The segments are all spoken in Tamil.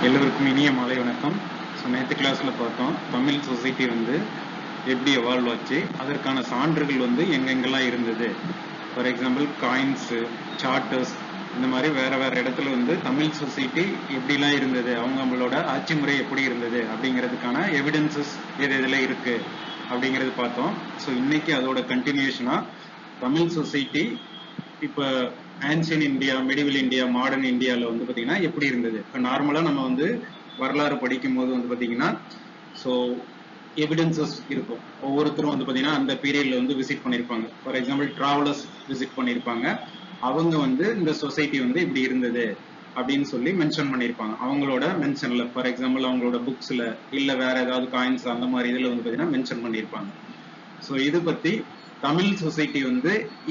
எல்லோருக்கும் இனிய மாலை வணக்கம். ஸோ நேற்று கிளாஸில் பார்த்தோம் தமிழ் சொசைட்டி எப்படி எவால்வ் ஆச்சு, அதற்கான சான்றுகள் எங்கெங்கெல்லாம் இருந்தது. ஃபார் எக்ஸாம்பிள் காயின்ஸு, சார்ட்டர்ஸ், இந்த மாதிரி வேற இடத்துல தமிழ் சொசைட்டி எப்படிலாம் இருந்தது, அவங்களோட ஆட்சி முறை எப்படி இருந்தது அப்படிங்கிறதுக்கான எவிடன்சஸ் எதில் இருக்கு அப்படிங்கிறது பார்த்தோம். ஸோ இன்னைக்கு அதோட கண்டினியூஷனா தமிழ் சொசைட்டி இப்போ ancient India, medieval India, modern இந்தியாவில் பார்த்தீங்கன்னா எப்படி இருந்தது. இப்போ நார்மலாக நம்ம வரலாறு படிக்கும் போது பார்த்தீங்கன்னா ஸோ எவிடன்சஸ் இருக்கும். ஒவ்வொருத்தரும் பார்த்தீங்கன்னா அந்த பீரியட்ல விசிட் பண்ணியிருப்பாங்க. ஃபார் எக்ஸாம்பிள் டிராவலர்ஸ் விசிட் பண்ணியிருப்பாங்க. அவங்க இந்த சொசைட்டி இப்படி இருந்தது அப்படின்னு சொல்லி மென்ஷன் பண்ணியிருப்பாங்க அவங்களோட மென்ஷன்ல. ஃபார் எக்ஸாம்பிள் அவங்களோட புக்ஸ்ல இல்லை வேற ஏதாவது காயின்ஸ் அந்த மாதிரி இதில் பார்த்தீங்கன்னா மென்ஷன் பண்ணியிருப்பாங்க. ஸோ இது பற்றி தமிழ் சொசைட்டி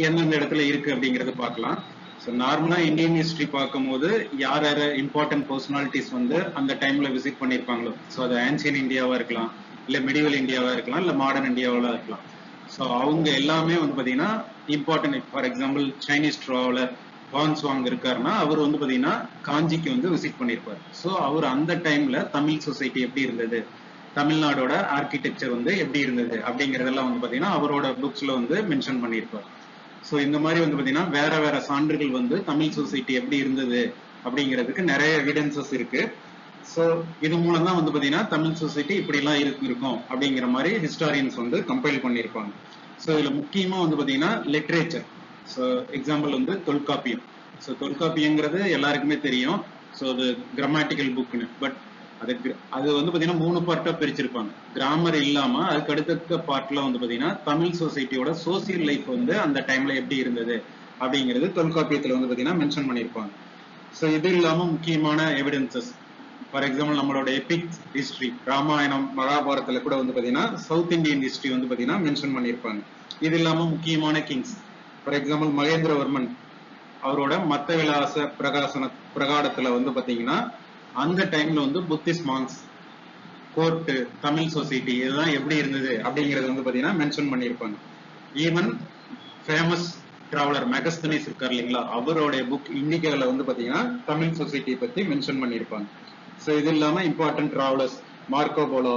எந்தெந்த இடத்துல இருக்கு அப்படிங்கறத பார்க்கலாம். ஸோ நார்மலா இந்தியன் ஹிஸ்டரி பார்க்கும்போது யார் இம்பார்ட்டன்ட் பர்சனாலிட்டிஸ் அந்த டைம்ல விசிட் பண்ணியிருப்பாங்களோ, ஸோ அது ஆன்சியன் இந்தியாவா இருக்கலாம், இல்ல மெடிவல் இந்தியாவா இருக்கலாம், இல்ல மாடர்ன் இந்தியாவா இருக்கலாம். ஸோ அவங்க எல்லாமே பாத்தீங்கன்னா important. For example Chinese traveller வாங்ஸ்வாங் இருக்காருன்னா அவர் பாத்தீங்கன்னா காஞ்சிக்கு விசிட் பண்ணியிருப்பார். ஸோ அவர் அந்த டைம்ல தமிழ் சொசைட்டி எப்படி இருந்தது, தமிழ்நாடோட ஆர்கிடெக்சர் எப்படி இருந்தது அப்படிங்கறதெல்லாம் பாத்தீங்கன்னா அவரோட புக்ஸ்ல மென்ஷன் பண்ணியிருப்பார். ஸோ இந்த மாதிரி பாத்தீங்கன்னா வேற சான்றுகள் தமிழ் சொசைட்டி எப்படி இருந்தது அப்படிங்கிறதுக்கு நிறைய எவிடன்சஸ் இருக்கு. ஸோ இது மூலம் தான் பாத்தீங்கன்னா தமிழ் சொசைட்டி இப்படி எல்லாம் இருக்கும் அப்படிங்கிற மாதிரி ஹிஸ்டாரியன்ஸ் கம்பைல் பண்ணியிருப்பாங்க. ஸோ இதுல முக்கியமா பாத்தீங்கன்னா literature. So example Tolkappiyam. So தொல்காப்பியங்கிறது எல்லாருக்குமே தெரியும். ஸோ அது கிராமட்டிக்கல் புக்னு. பட் அது பாத்தீங்கன்னா 3 பார்ட்டா பிரிச்சிருப்பாங்க. கிராமர் இல்லாம அதுக்கு அடுத்த பார்ட்ல பாத்தீங்கன்னா தமிழ் சொசைட்டியோட சோசியல் லைஃப் அந்த டைம்ல எப்படி இருந்தது அப்படிங்கிறது தொல்காப்பியத்துல பாத்தீங்கன்னா மென்ஷன் பண்ணியிருப்பாங்க. ஸோ இது இல்லாம முக்கியமான எவிடன்சஸ், ஃபார் எக்ஸாம்பிள் நம்மளோட எபிக் ஹிஸ்டரி, ராமாயணம், மகாபாரதத்துல கூட பாத்தீங்கன்னா சவுத் இந்தியன் ஹிஸ்டரி பாத்தீங்கன்னா மென்ஷன் பண்ணியிருப்பாங்க. இது இல்லாம முக்கியமான கிங்ஸ், ஃபார் எக்ஸாம்பிள் மகேந்திரவர்மன் அவரோட மத்த விலாச பிரகாடத்துல பாத்தீங்கன்னா அந்த டைம்ல Buddhist monks, court, Tamil society இதெல்லாம் எப்படி இருந்தது அப்படிங்கறது பாத்தீங்கன்னா மென்ஷன் பண்ணியிருப்பாங்க. ஈவன் ஃபேமஸ் டிராவலர் மெகஸ்தனிஸ் இருக்கார் இல்லைங்களா, அவருடைய புக் இண்டிகால பாத்தீங்கன்னா தமிழ் சொசைட்டியை பத்தி மென்ஷன் பண்ணியிருப்பாங்க. ஸோ இது இல்லாம important travellers Marco polo,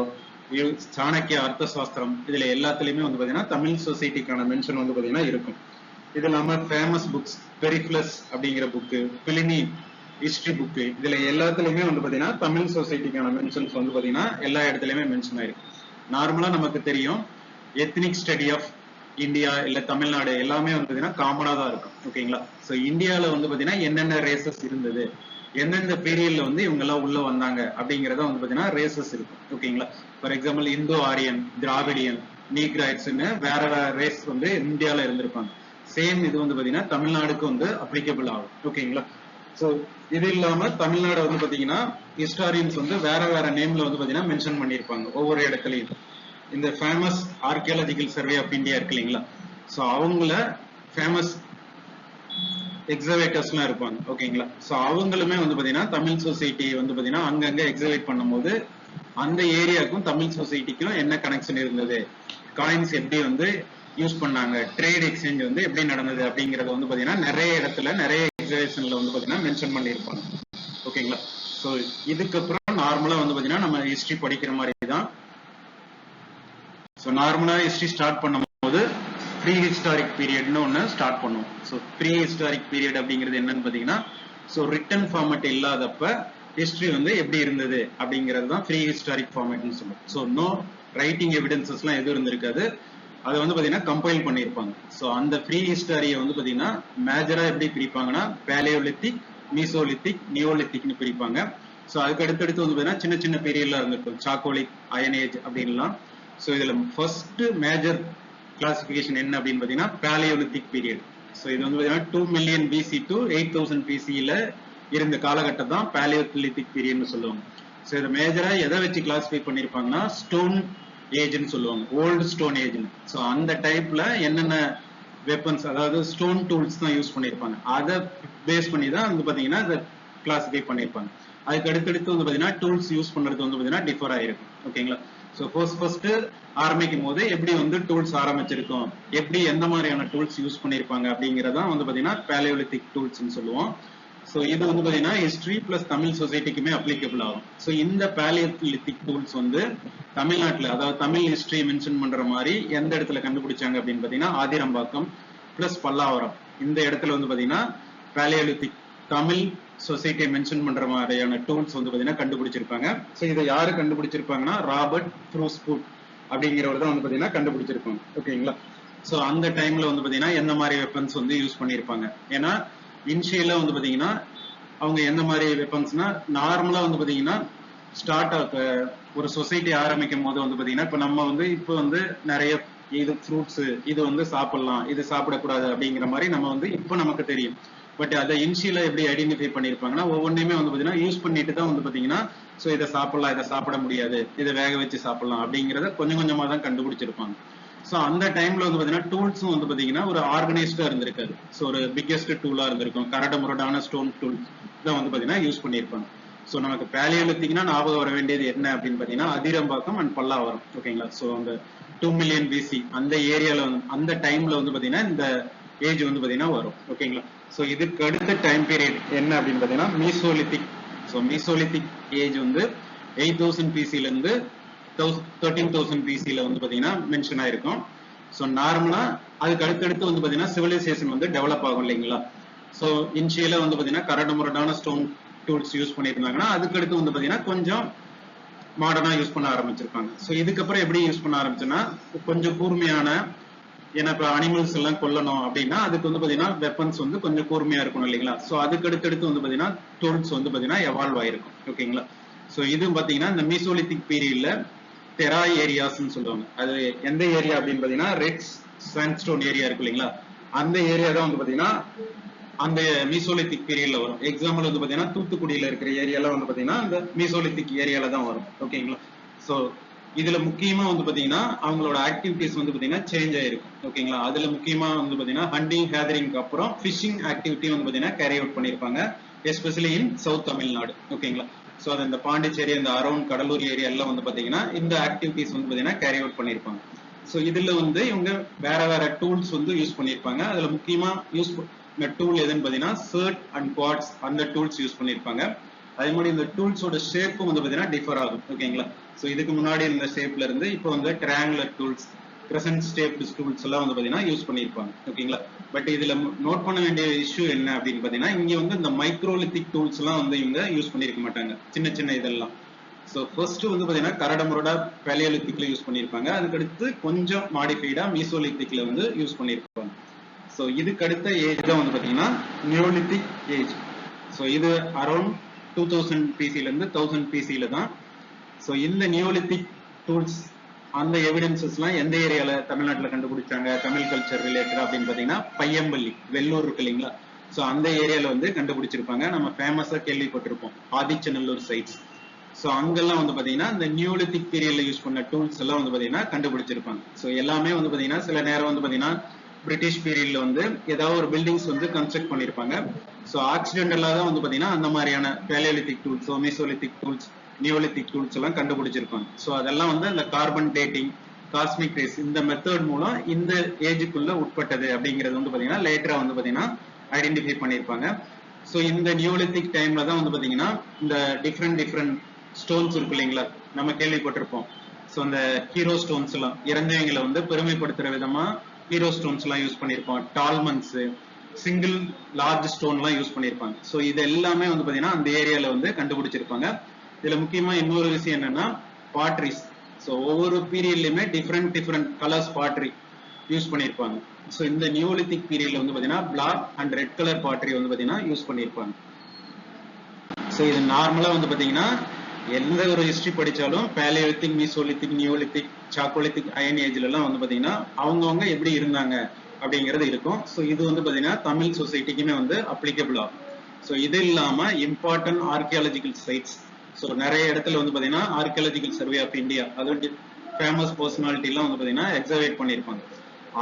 Chanakya அர்த்த சாஸ்திரம், இதுல எல்லாத்துலயுமே பாத்தீங்கன்னா தமிழ் சொசைட்டிக்கான மென்ஷன் பாத்தீங்கன்னா இருக்கும். இது இல்லாம ஃபேமஸ் புக்ஸ், பெரிஃபிளஸ் அப்படிங்கிற புக்கு, பிலினி ஹிஸ்டரி புக்கு, இதுல எல்லாத்துலயுமே பாத்தீங்கன்னா தமிழ் சொசைட்டிக்கான மென்ஷன்ஸ் பாத்தீங்கன்னா எல்லா இடத்துலயுமே மென்ஷன் ஆயிருக்கு. நார்மலா நமக்கு தெரியும் எத்னிக் ஸ்டடி ஆஃப் இந்தியா இல்ல தமிழ்நாடு எல்லாமே பாத்தீங்கன்னா காமனா தான் இருக்கும். ஓகேங்களா. ஸோ இந்தியாவில பாத்தீங்கன்னா என்னென்ன ரேசஸ் இருந்தது, எந்தெந்த பீரியட்ல இவங்க எல்லாம் உள்ள வந்தாங்க அப்படிங்கறத பாத்தீங்கன்னா ரேசஸ் இருக்கும். ஓகேங்களா. For example Indo Aryan, Dravidian, நீக்ராய்ட்ஸ்ன்னு வேற ரேஸ் இந்தியாவில இருந்திருப்பாங்க. சேம் இது பாத்தீங்கன்னா தமிழ்நாடுக்கு அப்ளிகபிள் ஆகும். ஓகேங்களா. ஸோ இது இல்லாம தமிழ்நாடு பாத்தீங்கன்னா ஹிஸ்டாரியன்ஸ் வேற நேம்ல பாத்தீங்கன்னா மென்ஷன் பண்ணியிருப்பாங்க ஒவ்வொரு இடத்துலயும். இந்த famous archaeological survey of India இருக்கு இல்லைங்களா, ஸோ அவங்கள ஃபேமஸ் எக்ஸவேட்டர்ஸ் எல்லாம் இருப்பாங்க. ஓகேங்களா. ஸோ அவங்களுமே பாத்தீங்கன்னா தமிழ் சொசைட்டி பாத்தீங்கன்னா அங்கங்க எக்ஸவேட் பண்ணும்போது அந்த ஏரியாவுக்கும் தமிழ் சொசைட்டிக்கும் என்ன கனெக்ஷன் இருந்தது, காயின்ஸ் எப்படி யூஸ் பண்ணாங்க, ட்ரேட் எக்ஸ்சேஞ்ச் எப்படி நடந்தது அப்படிங்கறது பாத்தீங்கன்னா நிறைய இடத்துல நிறைய எக்ஸிபிஷன்ல பாத்தீங்கன்னா மென்ஷன் பண்ணியிருப்பாங்க. ஓகேங்களா. ஸோ இதுக்கப்புறம் நார்மலா பாத்தீங்கன்னா நம்ம ஹிஸ்டரி படிக்கிற மாதிரி தான். ஸோ நார்மலா ஹிஸ்டரி ஸ்டார்ட் பண்ணும்போது ப்ரீ ஹிஸ்டாரிக் பீரியட்னு ஒன்று ஸ்டார்ட் பண்ணுவோம். ஸோ ப்ரீ ஹிஸ்டாரிக் பீரியட் அப்படிங்கிறது என்னன்னு பாத்தீங்கன்னா ஸோ ரிட்டன் ஃபார்மேட் இல்லாதப்ப ஹிஸ்டரி எப்படி இருந்தது அப்படிங்கிறது தான் ப்ரீ ஹிஸ்டாரிக் ஃபார்மேட்னு சொல்லுவோம். ஸோ நோ ரைட்டிங் எவிடன்சஸ் எல்லாம் எதுவும் இருந்திருக்காது. அதை பாத்தீங்கன்னா கம்பைல் பண்ணியிருப்பாங்க. ஸோ அந்த ப்ரீ ஹிஸ்டாரியை பாத்தீங்கன்னா மேஜரா எப்படி பிரிப்பாங்கன்னா பேலியோலித்திக், மீசோலித்திக், நியோலித்திக்னு பிரிப்பாங்க. ஸோ அதுக்கு அடுத்தடுத்து பாத்தீங்கன்னா சின்ன சின்ன பீரியட்லாம் இருந்திருக்கும், சாக்கோலிக், அயனேஜ் அப்படின்லாம். ஸோ இதுல ஃபர்ஸ்ட் மேஜர் கிளாசிபிகேஷன் என்ன அப்படின்னு பாத்தீங்கன்னா பேலியோலித்திக் பீரியட். ஸோ இது பாத்தீங்கன்னா 2 மில்லியன் பிசி டு 8000 பிசியில இருந்த காலகட்டம் தான் பேலியோலித்திக் பீரியட்னு சொல்லுவாங்க. ஸோ இதை மேஜரா எதை வச்சு கிளாசிஃபை பண்ணிருப்பாங்கன்னா ஸ்டோன் ஏஜ்னு சொல்லுவாங்க, ஓல்டு ஸ்டோன் ஏஜ்னு. ஸோ அந்த டைப்ல என்னென்ன வெப்பன்ஸ், அதாவது ஸ்டோன் டூல்ஸ் தான் யூஸ் பண்ணியிருப்பாங்க. அதை பேஸ் பண்ணி தான் பாத்தீங்கன்னா அதை கிளாசிஃபை பண்ணியிருப்பாங்க. அதுக்கு அடுத்தடுத்து பாத்தீங்கன்னா டூல்ஸ் யூஸ் பண்றது பாத்தீங்கன்னா டிஃபர் ஆயிருக்கும். ஓகேங்களா. ஸோ ஃபர்ஸ்ட் ஆரம்பிக்கும் போது எப்படி டூல்ஸ் ஆரம்பிச்சிருக்கோம், எப்படி எந்த மாதிரியான டூல்ஸ் யூஸ் பண்ணியிருப்பாங்க அப்படிங்கறதான் பாத்தீங்கன்னா பேலியோலித்திக் டூல்ஸ்ன்னு சொல்லுவோம். ஸோ இது வந்து பாத்தீங்கன்னா ஹிஸ்டரி பிளஸ் தமிழ் சொசைட்டிக்குமே அப்ளிகபிள் ஆகும். ஸோ இந்த பேலியோலித்திக் டூல்ஸ் வந்து தமிழ்நாட்டில், அதாவது தமிழ் ஹிஸ்டரி மென்ஷன் பண்ற மாதிரி எந்த இடத்துல கண்டுபிடிச்சாங்க அப்படின்னு பாத்தீங்கன்னா ஆதிரம்பாக்கம் பிளஸ் பல்லாவரம், இந்த இடத்துல வந்து பாத்தீங்கன்னா பேலியோலித்திக் தமிழ் சொசைட்டியை மென்ஷன் பண்ற மாதிரியான டூல்ஸ் வந்து பாத்தீங்கன்னா கண்டுபிடிச்சிருப்பாங்க. ஸோ இதை யாரு கண்டுபிடிச்சிருப்பாங்கன்னா ராபர்ட் ப்ரூஸ்புட் அப்படிங்கிறவர் தான் வந்து பாத்தீங்கன்னா கண்டுபிடிச்சிருப்பாங்க. ஓகேங்களா? ஸோ அந்த டைம்ல வந்து பாத்தீங்கன்னா எந்த மாதிரி வெப்பன்ஸ் வந்து யூஸ் பண்ணியிருப்பாங்க, ஏன்னா இனிஷியலா வந்து பாத்தீங்கன்னா அவங்க எந்த மாதிரி வெப்பன்ஸ்னா நார்மலா வந்து பாத்தீங்கன்னா ஸ்டார்ட் ஒரு சொசைட்டி ஆரம்பிக்கும் போது வந்து பாத்தீங்கன்னா இப்ப நம்ம வந்து இப்போ வந்து நிறைய இது ஃப்ரூட்ஸ் இது வந்து சாப்பிடலாம் இது சாப்பிடக்கூடாது அப்படிங்கிற மாதிரி நம்ம வந்து இப்போ நமக்கு தெரியும். பட் அதை இனிஷியலா எப்படி ஐடென்டிஃபை பண்ணிருப்பாங்கன்னா ஒவ்வொன்றையுமே வந்து பாத்தீங்கன்னா யூஸ் பண்ணிட்டு தான் வந்து பாத்தீங்கன்னா ஸோ இதை சாப்பிடலாம் இதை சாப்பிட முடியாது இதை வேக வச்சு சாப்பிடலாம் அப்படிங்கிறத கொஞ்சம் கொஞ்சமா தான் கண்டுபிடிச்சிருப்பாங்க. ஸோ அந்த டைம்ல வந்து பாத்தீங்கன்னா டூல்ஸும் வந்து பாத்தீங்கன்னா ஒரு ஆர்கனைஸ்டா இருந்திருக்காது. ஸோ ஒரு பிக்கெஸ்ட் டூலா இருந்திருக்கும், கரடு முரடான ஸ்டோன் டூல் தான் வந்து பாத்தீங்கன்னா யூஸ் பண்ணியிருப்பாங்க. ஸோ நமக்கு பேலியோலித்திக்னா ஞாபகம் வர வேண்டியது என்ன அப்படின்னு பாத்தீங்கன்னா அதிரம்பாக்கம் அண்ட் பல்லாவரம். ஓகேங்களா? ஸோ அந்த 2 மில்லியன் பிசி அந்த ஏரியால வந்து அந்த டைம்ல வந்து பாத்தீங்கன்னா இந்த ஏஜ் வந்து பாத்தீங்கன்னா வரும். ஓகேங்களா? ஸோ இதுக்கு அடுத்த டைம் பீரியட் என்ன அப்படின்னு பாத்தீங்கன்னா மீசோலித்திக். ஸோ மீசோலித்திக் ஏஜ் வந்து 8000 பிசில இருந்து 13,000 பிசில வந்து பாத்தீங்கன்னா மென்ஷன் ஆயிருக்கும். ஸோ நார்மலா அதுக்கு அடுத்தடுத்து வந்து பாத்தீங்கன்னா சிவிலைசேஷன் வந்து டெவலப் ஆகும் இல்லைங்களா? ஸோ இனிஷியலா வந்து பாத்தீங்கன்னா கரடு முரடான ஸ்டோன் டூல்ஸ் யூஸ் பண்ணியிருந்தாங்கன்னா அதுக்கடுத்து வந்து பாத்தீங்கன்னா கொஞ்சம் மாடர்னா யூஸ் பண்ண ஆரம்பிச்சிருப்பாங்க. ஸோ இதுக்கப்புறம் எப்படி யூஸ் பண்ண ஆரம்பிச்சுன்னா கொஞ்சம் கூர்மையான, ஏன்னா இப்போ அனிமல்ஸ் எல்லாம் கொல்லணும் அப்படின்னா அதுக்கு வந்து பாத்தீங்கன்னா வெப்பன்ஸ் வந்து கொஞ்சம் கூர்மையா இருக்கணும் இல்லைங்களா? ஸோ அதுக்கு அடுத்தடுத்து வந்து பாத்தீங்கன்னா டூல்ஸ் வந்து பாத்தீங்கன்னா எவால்வ் ஆயிருக்கும். ஓகேங்களா? ஸோ இது பாத்தீங்கன்னா இந்த மீசோலித்திக் பீரியட்ல டெராய் ஏரியாஸ்ன்னு சொல்லுவாங்க. அது எந்த ஏரியா அப்படின்னு பாத்தீங்கன்னா ரெட் சாண்ட்ஸ்டோன் ஏரியா இருக்கு இல்லைங்களா? அந்த ஏரியா தான் வந்து பாத்தீங்கன்னா அந்த மீசோலித்திக் பீரியட்ல வரும். எக்ஸாம்பிள் வந்து பாத்தீங்கன்னா தூத்துக்குடியில இருக்கிற ஏரியால வந்து பாத்தீங்கன்னா அந்த மீசோலித்திக் ஏரியால தான் வரும். ஓகேங்களா? ஸோ இதுல முக்கியமா வந்து பாத்தீங்கன்னா அவங்களோட ஆக்டிவிட்டிஸ் வந்து பாத்தீங்கன்னா சேஞ்ச் ஆயிருக்கும். ஓகேங்களா? அதுல முக்கியமா வந்து பாத்தீங்கன்னா ஹண்டிங் ஹேதரிங்க்கு அப்புறம் ஃபிஷிங் ஆக்டிவிட்டி வந்து பாத்தீங்கன்னா கேரி அவுட் பண்ணிருப்பாங்க, எஸ்பெஷலி இன் சவுத் தமிழ்நாடு. ஓகேங்களா? ஸோ அது இந்த பாண்டிச்சேரி இந்த அரௌண்ட் கடலூர் ஏரியா எல்லாம் வந்து பாத்தீங்கன்னா இந்த ஆக்டிவிட்டிஸ் வந்து பாத்தீங்கன்னா கேரி அவுட் பண்ணிருப்பாங்க. ஸோ இதுல வந்து இவங்க வேற வேற டூல்ஸ் வந்து யூஸ் பண்ணிருப்பாங்க. அதுல முக்கியமா இந்த டூல் எதுன்னு பாத்தீங்கன்னா சர்ட் அண்ட் குவாட்ஸ் அந்த டூல்ஸ் யூஸ் பண்ணிருப்பாங்க. அதே மாதிரி இந்த டூல்ஸோட ஷேப்பும் வந்து பாத்தீங்கன்னா டிஃபர் ஆகும். ஓகேங்களா? ஸோ இதுக்கு முன்னாடி இருந்த ஷேப்ல இருந்து இப்போ வந்து triangular tools, crescent shaped tools எல்லாம் வந்து பாத்தீங்கன்னா யூஸ் பண்ணிருப்பாங்க. ஓகேங்களா? பட் இதுல நோட் பண்ண வேண்டிய இஷ்யூ என்ன அப்படின்னு பாத்தீங்கன்னா இங்க வந்து இந்த மைக்ரோலித்திக் டூல்ஸ் எல்லாம் வந்து இவங்க யூஸ் பண்ணிருக்க மாட்டாங்க, சின்ன சின்ன இதெல்லாம். ஸோ ஃபர்ஸ்ட் வந்து பாத்தீங்கன்னா கரடமுரடா பேலியோலித்திக்ல யூஸ் பண்ணிருப்பாங்க, அதுக்கடுத்து கொஞ்சம் மாடிஃபைடா மீசோலித்திக்ல வந்து யூஸ் பண்ணிருப்பாங்க. ஸோ இதுக்கு அடுத்த ஏஜ் தான் வந்து பாத்தீங்கன்னா நியோலித்திக் ஏஜ். ஸோ இது அரௌண்ட் 2000 பிசில இருந்து 1000 பிசில தான். ஸோ இந்த நியோலித்திக் டூல்ஸ் அந்த எவிடன்சஸ் எல்லாம் எந்த ஏரியால தமிழ்நாட்டில் கண்டுபிடிச்சாங்க தமிழ் கல்ச்சர் ரிலேட்டட் அப்படின்னு பாத்தீங்கன்னா பையம்பள்ளி, வெள்ளூர் இருக்கு இல்லைங்களா? ஸோ அந்த ஏரியால வந்து கண்டுபிடிச்சிருப்பாங்க. நம்ம ஃபேமஸா கேள்விப்பட்டிருப்போம் ஆதிச்சநல்லூர் சைட்ஸ். ஸோ அங்கெல்லாம் வந்து பாத்தீங்கன்னா இந்த நியோலித்திக் பீரியட்ல யூஸ் பண்ண டூல்ஸ் எல்லாம் வந்து பாத்தீங்கன்னா கண்டுபிடிச்சிருப்பாங்க. ஸோ எல்லாமே வந்து பாத்தீங்கன்னா சில நேரம் வந்து பாத்தீங்கன்னா பிரிட்டிஷ் பீரியட்ல வந்து ஏதாவது ஒரு பில்டிங்ஸ் வந்து கன்ஸ்ட்ரக்ட் பண்ணிருப்பாங்க. ஸோ ஆக்சிடென்டலா தான் வந்து பாத்தீங்கன்னா அந்த மாதிரியான paleolithic tools, Mesolithic tools, Neolithic tools எல்லாம் கண்டுபிடிச்சிருப்பாங்க. ஸோ அதெல்லாம் வந்து இந்த கார்பன் டேட்டிங், காஸ்மிக் ரேஸ் இந்த மெத்தட் மூலம் இந்த ஏஜுக்குள்ள உட்பட்டது அப்படிங்கிறது வந்து பாத்தீங்கன்னா லேட்டரா வந்து பாத்தீங்கன்னா ஐடென்டிஃபை பண்ணிருப்பாங்க. ஸோ இந்த நியோலித்திக் டைம்ல தான் வந்து பாத்தீங்கன்னா இந்த டிஃப்ரெண்ட் ஸ்டோன்ஸ் இருக்கு இல்லைங்களா, நம்ம கேள்விப்பட்டிருப்போம். ஸோ இந்த ஹீரோ ஸ்டோன்ஸ் எல்லாம் இறந்தவங்களை வந்து பெருமைப்படுத்துற விதமா ஹீரோ ஸ்டோன்ஸ் எல்லாம் யூஸ் பண்ணிருப்போம், டால்மன்ஸ், சிங்கிள் லார்ஜ் ஸ்டோன் எல்லாம் யூஸ் பண்ணிருப்பாங்க. ஸோ இது எல்லாமே வந்து பாத்தீங்கன்னா அந்த ஏரியால வந்து கண்டுபிடிச்சிருப்பாங்க. இதுல முக்கியமா இன்னொரு விஷயம் என்னன்னா பாட்ரிஸ். ஸோ ஒவ்வொரு பீரியட்லயுமே டிஃப்ரெண்ட் கலர்ஸ் பாட்ரி யூஸ் பண்ணிருப்பாங்க. ஸோ இந்த நியோலித்திக் பீரியட்ல வந்து பாத்தீங்கன்னா black and red colour pottery வந்து பாத்தீங்கன்னா யூஸ் பண்ணிருப்பாங்க. ஸோ இது நார்மலா வந்து பாத்தீங்கன்னா எந்த ஒரு ஹிஸ்டரி படிச்சாலும் பேலியோலித்திக், மீசோலித்திக், நியோலித்திக், சாக்கோலித்திக், அயன் ஏஜ்ல எல்லாம் வந்து பாத்தீங்கன்னா அவங்கவுங்க எப்படி இருந்தாங்க அப்படிங்கிறது இருக்கும். ஸோ இது வந்து பாத்தீங்கன்னா தமிழ் சொசைட்டிக்குமே வந்து அப்ளிகபிள் ஆகும். ஸோ இது இல்லாம இம்பார்ட்டன்ட் ஆர்கியாலஜிக்கல் சைட்ஸ், ஸோ நிறைய இடத்துல வந்து பாத்தீங்கன்னா ஆர்கியாலஜிக்கல் சர்வே ஆஃப் இந்தியா அதோட ஃபேமஸ் பர்சனாலிட்டி எல்லாம் வந்து பாத்தீங்கன்னா எக்ஸவேட் பண்ணிருப்பாங்க.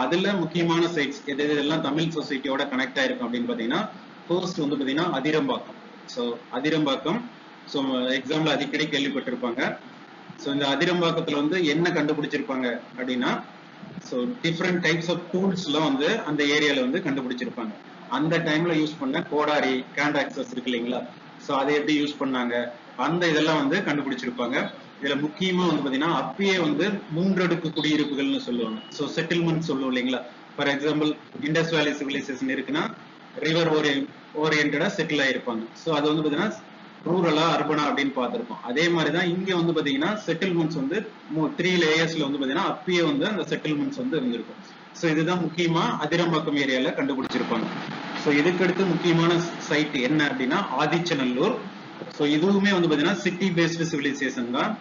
அதுல முக்கியமான சைட்ஸ் எது எதெல்லாம் தமிழ் சொசைட்டியோட கனெக்ட் ஆயிருக்கும் அப்படின்னு பாத்தீங்கன்னா ஃபர்ஸ்ட் வந்து பாத்தீங்கன்னா Athirampakkam. So Athirampakkam so example அடிக்கடி கேள்விப்பட்டிருப்பாங்க. ஸோ இந்த அதிரம்பாக்கத்துல வந்து என்ன கண்டுபிடிச்சிருப்பாங்க அப்படின்னா so different types of tools எல்லாம் வந்து அந்த ஏரியால வந்து கண்டுபிடிச்சிருப்பாங்க. அந்த டைம்ல யூஸ் பண்ண கோடாரி கேண்ட் ஆக்சஸ் இருக்கு இல்லைங்களா, சோ அதை எப்படி யூஸ் பண்ணாங்க, அந்த இதெல்லாம் வந்து கண்டுபிடிச்சிருப்பாங்க. இதுல முக்கியமா வந்து பாத்தீங்கன்னா அப்பயே வந்து மூன்றடுக்கு குடியிருப்புகள்னு சொல்லுவாங்க. சோ செட்டில்மெண்ட் சொல்லுவோம் இல்லைங்களா. ஃபார் எக்ஸாம்பிள் இண்டஸ் வேலி சிவிலைசேஷன் இருக்குன்னா ரிவர் ஓரியன்டா செட்டில் ஆயிருப்பாங்க. சோ அது வந்து பாத்தீங்கன்னா ரூரலா அர்பனா அப்படின்னு பார்த்திருக்கோம். அதே மாதிரிதான் இங்க வந்து பாத்தீங்கன்னா செட்டில்மெண்ட்ஸ் வந்து 3 லேயர்ஸ்ல வந்து பாத்தீங்கன்னா அப்பயே வந்து அந்த செட்டில்மெண்ட்ஸ் வந்து இருந்திருக்கும். சோ இதுதான் முக்கியமா அதிரம்பாக்கம் ஏரியால கண்டுபிடிச்சிருப்பாங்க. சோ இதுக்கடுத்து முக்கியமான சைட் என்ன அப்படின்னா ஆதிச்சநல்லூர். சோ இதுவுமே வந்து பாத்தீங்கன்னா சிட்டி பேஸ்டு சிவிலைசேஷன் தான்.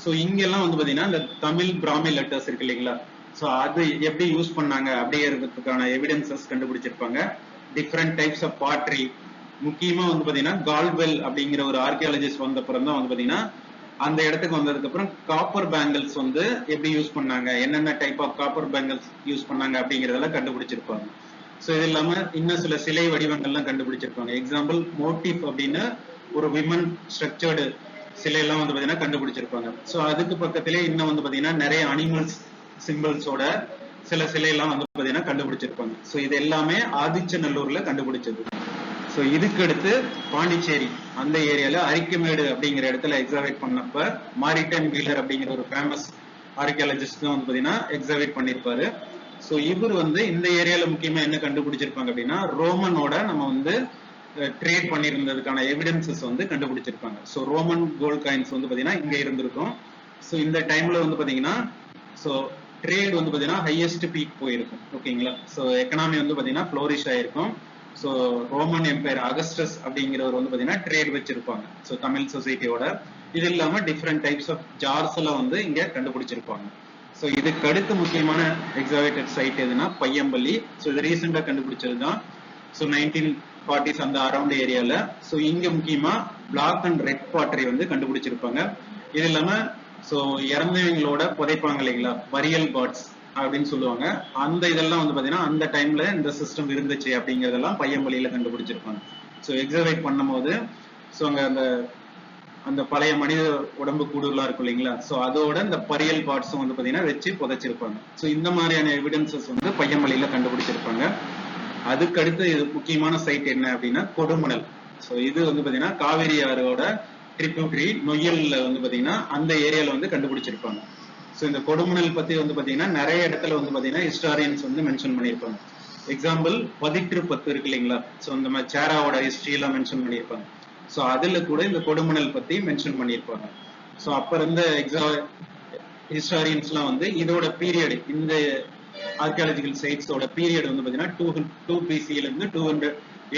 சோ இங்க எல்லாம் வந்து பாத்தீங்கன்னா இந்த தமிழ் பிராமி லெட்டர்ஸ் இருக்கு இல்லைங்களா, சோ அது எப்படி யூஸ் பண்ணாங்க அப்படிங்கிறதுக்கான எவிடன்சஸ் கண்டுபிடிச்சிருப்பாங்க. டிஃப்ரெண்ட் டைப்ஸ் ஆஃப் பாட்ரி, முக்கியமா வந்து பாத்தீங்கன்னா கால்வெல் அப்படிங்கிற ஒரு ஆர்கியாலஜிஸ்ட் வந்த அப்புறம் தான் வந்து பாத்தீங்கன்னா அந்த இடத்துக்கு வந்ததுக்கு அப்புறம் காப்பர் பேங்கிள்ஸ் வந்து எப்படி யூஸ் பண்ணாங்க, என்னென்ன type of copper bangles use பண்ணாங்க அப்படிங்கறதெல்லாம் கண்டுபிடிச்சிருப்பாங்க. சோ இது இல்லாம இன்னும் சில சிலை வடிவங்கள்லாம் கண்டுபிடிச்சிருப்பாங்க. எக்ஸாம்பிள் மோட்டிவ் அப்படின்னு ஒரு விமன் ஸ்ட்ரக்சர்டு சிலை எல்லாம் வந்து பாத்தீங்கன்னா கண்டுபிடிச்சிருப்பாங்க. சோ அதுக்கு பக்கத்திலே இன்னும் வந்து பாத்தீங்கன்னா நிறைய அனிமல்ஸ் சிம்பிள்ஸோட சில சிலை எல்லாம் வந்து பாத்தீங்கன்னா கண்டுபிடிச்சிருப்பாங்க. சோ இது எல்லாமே ஆதிச்சநல்லூர்ல கண்டுபிடிச்சது. சோ இதுக்கு அடுத்து பாண்டிச்சேரி அந்த ஏரியால அரிக்கமேடு அப்படிங்கிற இடத்துல எக்ஸாவேட் பண்ணப்ப மாரிடைம் வீலர் அப்படிங்கிற ஒரு ஃபேமஸ் ஆர்கியாலஜிஸ்ட் தான் வந்து பாத்தீங்கன்னா எக்ஸாவேட் பண்ணிருப்பாரு. சோ இவர் வந்து இந்த ஏரியால முக்கியமா என்ன கண்டுபிடிச்சிருப்பாங்க அப்படின்னா ரோமனோட நம்ம வந்து ட்ரேட் பண்ணியிருந்ததுக்கான எவிடன்சஸ் வந்து கண்டுபிடிச்சிருப்பாங்க. சோ ரோமன் கோல்ட் காயின்ஸ் வந்து பாத்தீங்கன்னா இங்க இருந்திருக்கும். சோ இந்த டைம்ல வந்து பாத்தீங்கன்னா சோ ட்ரேட் வந்து பாத்தீங்கன்னா ஹையஸ்ட் பீக் போயிருக்கும். ஓகேங்களா, சோ எக்கனாமி வந்து பாத்தீங்கன்னா ஃப்ளோரிஷ் ஆயிருக்கும். சோ ரோமன் எம்பையர் அகஸ்டஸ் அப்படிங்கிறவர் வந்து பாத்தீங்கன்னா ட்ரேட் வச்சிருப்பாங்க. சோ தமிழ் சொசைட்டியோட இது இல்லாம டிஃப்ரெண்ட் டைப்ஸ் ஆஃப் ஜார்ஸ் எல்லாம் வந்து இங்க கண்டுபிடிச்சிருப்பாங்க. சோ இதுக்கு அடுத்து முக்கியமான எக்ஸாவேட்டட் சைட் எதுனா பையம்பள்ளி. சோ இது ரீசெண்டா கண்டுபிடிச்சதுதான். சோ 1940s அந்த அரௌண்ட் ஏரியால. சோ இங்க முக்கியமா பிளாக் அண்ட் ரெட் பாட்டரி வந்து கண்டுபிடிச்சிருப்பாங்க. இது இல்லாம சோ இறந்தவங்களோட புதைப்பாங்க இல்லைங்களா, பரியல் பாட்ஸ் அப்படின்னு சொல்லுவாங்க. அந்த இதெல்லாம் வந்து பாத்தீங்கன்னா அந்த டைம்ல இந்த சிஸ்டம் இருந்துச்சு அப்படிங்கறதெல்லாம் பையம்பள்ளியில கண்டுபிடிச்சிருப்பாங்க. சோ எக்ஸாவேட் பண்ணும் போது சோ அங்க அந்த பழைய மனித உடம்பு கூடுலாம் இருக்கும் இல்லைங்களா, சோ அதோட இந்த பரியல் பார்ட்ஸும் வந்து பாத்தீங்கன்னா வச்சு புதைச்சிருப்பாங்க. சோ இந்த மாதிரியான எவிடன்சஸ் வந்து பையம்பள்ளியில கண்டுபிடிச்சிருப்பாங்க. அதுக்கு அடுத்து இது முக்கியமான சைட் என்ன அப்படின்னா கொடுமணல். சோ இது வந்து பாத்தீங்கன்னா காவிரி ஆறோட ட்ரிபியூட்டரி நொய்யல்ல வந்து பாத்தீங்கன்னா அந்த ஏரியால வந்து கண்டுபிடிச்சிருப்பாங்க. சோ இந்த கொடுமணல் பத்தி வந்து பாத்தீங்கன்னா நிறைய இடத்துல வந்து பாத்தீங்கன்னா ஹிஸ்டாரியன்ஸ் வந்து மென்ஷன் பண்ணியிருப்பாங்க. எக்ஸாம்பிள் 10 இருக்கு இல்லைங்களா, சோ இந்த மாதிரி சேராவோட ஹிஸ்டரி எல்லாம் மென்ஷன் பண்ணியிருப்பாங்க. சோ அதுல கூட இந்த கொடுமணல் பத்தி மென்ஷன் பண்ணியிருப்பாங்க. சோ அப்ப இருந்த ஹிஸ்டாரியன்ஸ் எல்லாம் வந்து இதோட பீரியட், இந்த ஆர்கியாலஜிக்கல் சைட்ஸோட பீரியட் வந்து பாத்தீங்கன்னா 2 BC-ல இருந்து 200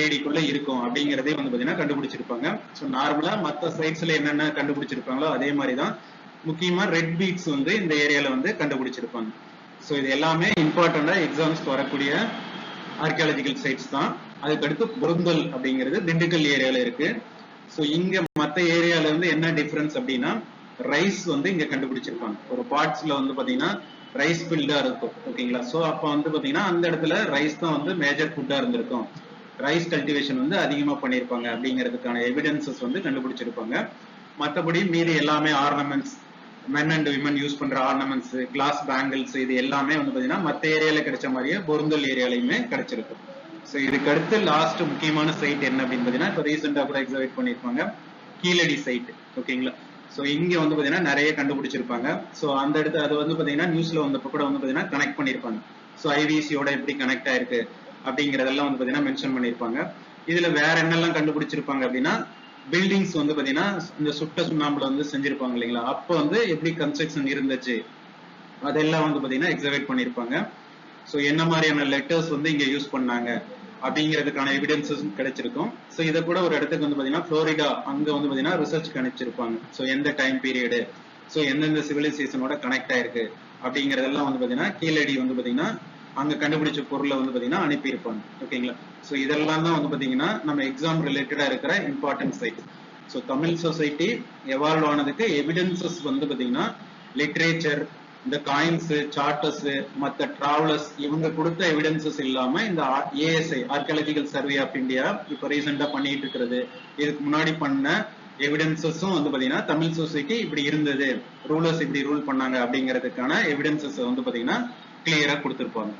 AD-க்குள்ள இருக்கும் அப்படிங்கறதே வந்து பாத்தீங்கன்னா கண்டுபிடிச்சிருப்பாங்க. சோ நார்மலா மத்த சைட்ஸ்ல என்னென்ன கண்டுபிடிச்சிருப்பாங்களோ அதே மாதிரிதான் முக்கியமா ரெட் பீட்ஸ் வந்து இந்த ஏரியால வந்து கண்டுபிடிச்சிருப்பாங்க. சோ இது எல்லாமே இம்பார்ட்டண்டா எக்ஸாம்ஸ்க்கு வரக்கூடிய ஆர்கியாலஜிக்கல் சைட்ஸ் தான். அதுக்கடுத்து பொருந்தல் அப்படிங்கிறது திண்டுக்கல் ஏரியால இருக்கு. சோ இங்க மத்த ஏரியால இருந்து என்ன டிஃபரன்ஸ் அப்படின்னா ரைஸ் வந்து இங்க கண்டுபிடிச்சிருப்பாங்க. ஒரு பார்ட்ஸ்ல வந்து பாத்தீங்கன்னா ரைஸ் ஃபீல்டா இருக்கும். ஓகேங்களா, சோ அப்ப வந்து பாத்தீங்கன்னா அந்த இடத்துல ரைஸ் தான் வந்து மேஜர் ஃபுட்டா இருந்திருக்கும். ரைஸ் கல்டிவேஷன் வந்து அதிகமா பண்ணிருப்பாங்க அப்படிங்கிறதுக்கான எவிடன்சஸ் வந்து கண்டுபிடிச்சிருப்பாங்க. மற்றபடி மீதி எல்லாமே ornaments, men and women use பண்ற ஆர்னமெண்ட்ஸ், கிளாஸ் பேங்கிள்ஸ், இது எல்லாமே வந்து பாத்தீங்கன்னா மத்த ஏரியால கிடைச்ச மாதிரியே பொருந்தல் ஏரியாலையுமே கிடைச்சிருக்கும். சோ இதுக்கு அடுத்து லாஸ்ட் முக்கியமான சைட் என்ன அப்படின்னு பாத்தீங்கன்னா இப்ப ரீசெண்டா கூட எக்ஸாவேட் பண்ணிருப்பாங்க கீழடி சைட். ஓகேங்களா, சோ இங்க வந்து பாத்தீங்கன்னா நிறைய கண்டுபிடிச்சிருப்பாங்க. சோ அந்த இடத்துல அது வந்து பாத்தீங்கன்னா நியூஸ்ல வந்தப்ப கூட வந்து பாத்தீங்கன்னா கனெக்ட் பண்ணிருப்பாங்க. சோ ஐவிசியோட எப்படி கனெக்ட் ஆயிருக்கு அப்படிங்கறதெல்லாம் வந்து பாத்தீங்கன்னா மென்ஷன் பண்ணிருப்பாங்க. இதுல வேற என்னெல்லாம் கண்டுபிடிச்சிருப்பாங்க அப்படின்னா பில்டிங்ஸ் வந்து பாத்தீங்கன்னா இந்த சுட்ட சுண்ணாம்புல வந்து செஞ்சிருப்பாங்க இல்லைங்களா, அப்ப வந்து எப்படி கன்ஸ்ட்ரக்ஷன் இருந்துச்சு அதெல்லாம் வந்து பாத்தீங்கன்னா எக்ஸாவேட் பண்ணிருப்பாங்க. சோ என்ன மாதிரியான லெட்டர்ஸ் வந்து இங்க யூஸ் பண்ணாங்க அப்படிங்கிறதுக்கான எவிடன்சஸ் கிடைச்சிருக்கும். சோ இதை கூட ஒரு இடத்துக்கு வந்து பாத்தீங்கன்னா புளோரிடா அங்க வந்து பாத்தீங்கன்னா ரிசர்ச் கணிச்சிருப்பாங்க. சோ எந்த டைம் பீரியடு, சோ எந்தெந்த சிவிலைசேஷனோட கனெக்ட் ஆயிருக்கு அப்படிங்கறதெல்லாம் வந்து பாத்தீங்கன்னா கீழடி வந்து பாத்தீங்கன்னா அங்க கண்டுபிடிச்ச பொருளை வந்து பாத்தீங்கன்னா அனுப்பியிருப்பாங்க. ஓகேங்களா, சோ இதெல்லாம் தான் வந்து பாத்தீங்கன்னா நம்ம எக்ஸாம் ரிலேட்டடா இருக்கிற important site. So Tamil society evolve ஆனதுக்கு எவிடன்சஸ் வந்து பாத்தீங்கன்னா லிட்ரேச்சர், இந்த காயின்ஸ், சார்ட்டர்ஸ், மத்த டிராவலர்ஸ் இவங்க கொடுத்த எவிடன்சஸ் இல்லாம இந்த ASI archaeological survey of India இப்ப ரீசெண்டா பண்ணிட்டு இருக்கிறது, இதுக்கு முன்னாடி பண்ண எவிடன்சஸும் வந்து பாத்தீங்கன்னா தமிழ் சொசைட்டி இப்படி இருந்தது, ரூலர்ஸ் இப்படி ரூல் பண்ணாங்க அப்படிங்கிறதுக்கான எவிடன்சஸ் வந்து பாத்தீங்கன்னா கிளியரா கொடுத்திருப்பாங்க.